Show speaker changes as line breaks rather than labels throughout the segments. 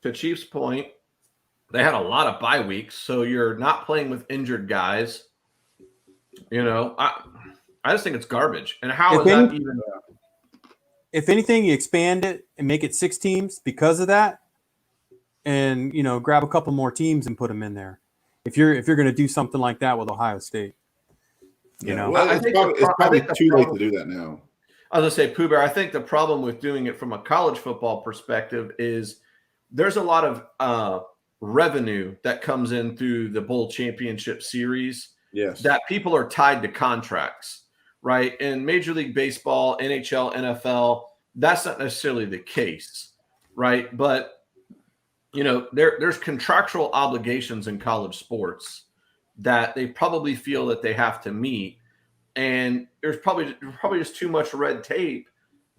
to Chief's point, they had a lot of bye weeks, so you're not playing with injured guys. I just think it's garbage. And how is that even?
If anything, you expand it and make it 6 teams because of that, and grab a couple more teams and put them in there. If you're going to do something like that with Ohio State,
Well, it's probably too late to do that now.
I was going to say, Pooh Bear, I think the problem with doing it from a college football perspective is there's a lot of revenue that comes in through the bowl championship series.
Yes.
That people are tied to contracts, right? In Major League Baseball, NHL, NFL, that's not necessarily the case, right? But, there's contractual obligations in college sports that they probably feel that they have to meet. And there's probably just too much red tape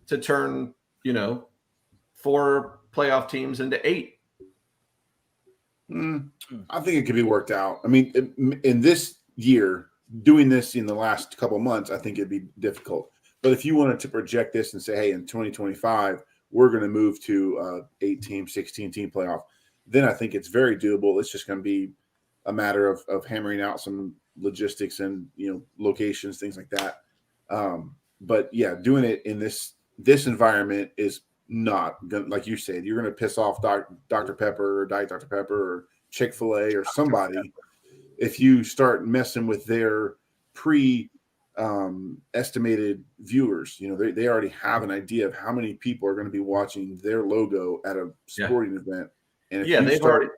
to turn, 4 playoff teams into 8.
I think it could be worked out. I mean, in this year, doing this in the last couple of months, I think it'd be difficult. But if you wanted to project this and say, hey, in 2025, we're going to move to 8-team, 16-team playoff, then I think it's very doable. It's just going to be a matter of hammering out some logistics and locations, things like that. But yeah, doing it in this environment is not gonna, like you said, you're going to piss off Dr. Pepper or Diet Dr. Pepper or Chick-fil-A or somebody if you start messing with their estimated viewers. They already have an idea of how many people are going to be watching their logo at a sporting event. And if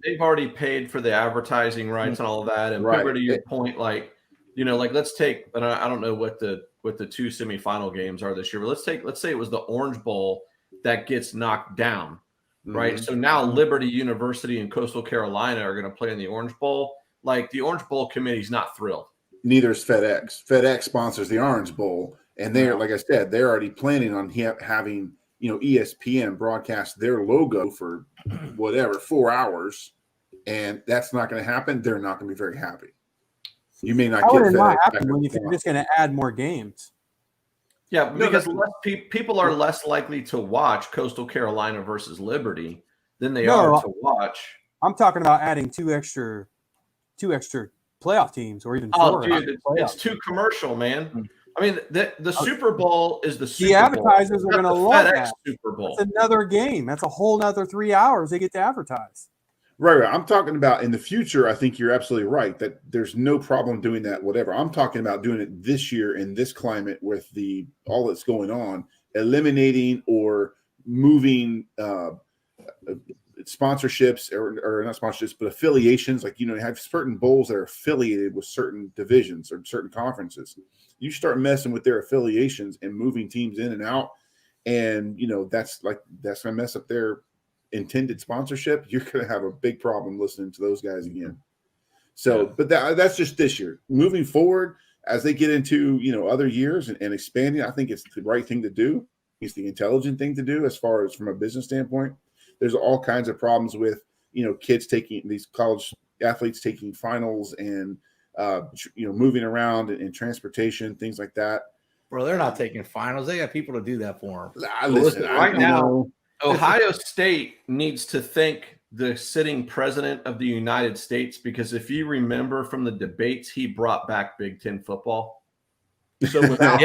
they've already paid for the advertising rights and all of that. And right. To your point, like let's take, and I don't know what the 2 semifinal games are this year, but let's say it was the Orange Bowl that gets knocked down, right? Mm-hmm. So now Liberty University and Coastal Carolina are going to play in the Orange Bowl. Like, the Orange Bowl committee's not thrilled.
Neither is FedEx. FedEx sponsors the Orange Bowl, and like I said, they're already planning on having ESPN broadcast their logo for 4 hours, and that's not going to happen. They're not going to be very happy. You may not get FedEx
happen when you're just going to add more games.
Yeah, because people are less likely to watch Coastal Carolina versus Liberty than they are to watch.
I'm talking about adding two extra playoff teams, or even 4.
Dude, it's too commercial, man. I mean, the Super Bowl is the Super
Bowl. The advertisers are going to love that.
Super Bowl.
That's another game. That's a whole nother 3 hours they get to advertise.
Right. I'm talking about in the future. I think you're absolutely right that there's no problem doing that, whatever. I'm talking about doing it this year in this climate with all that's going on, eliminating or moving sponsorships or not sponsorships, but affiliations. Like, you have certain bowls that are affiliated with certain divisions or certain conferences. You start messing with their affiliations and moving teams in and out, and that's going to mess up their intended sponsorship. You're going to have a big problem listening to those guys again. So, but that's just this year. Moving forward, as they get into other years and expanding, I think it's the right thing to do. It's the intelligent thing to do as far as from a business standpoint. There's all kinds of problems with kids taking these college athletes taking finals and moving around and transportation, things like that.
Bro, they're not taking finals. They got people to do that for them.
Listen, right now, Ohio State needs to thank the sitting president of the United States, because if you remember from the debates, he brought back Big Ten football. So without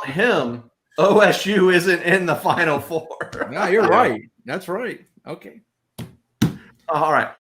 him, OSU isn't in the Final Four.
No, you're right. That's right. Okay.
All right.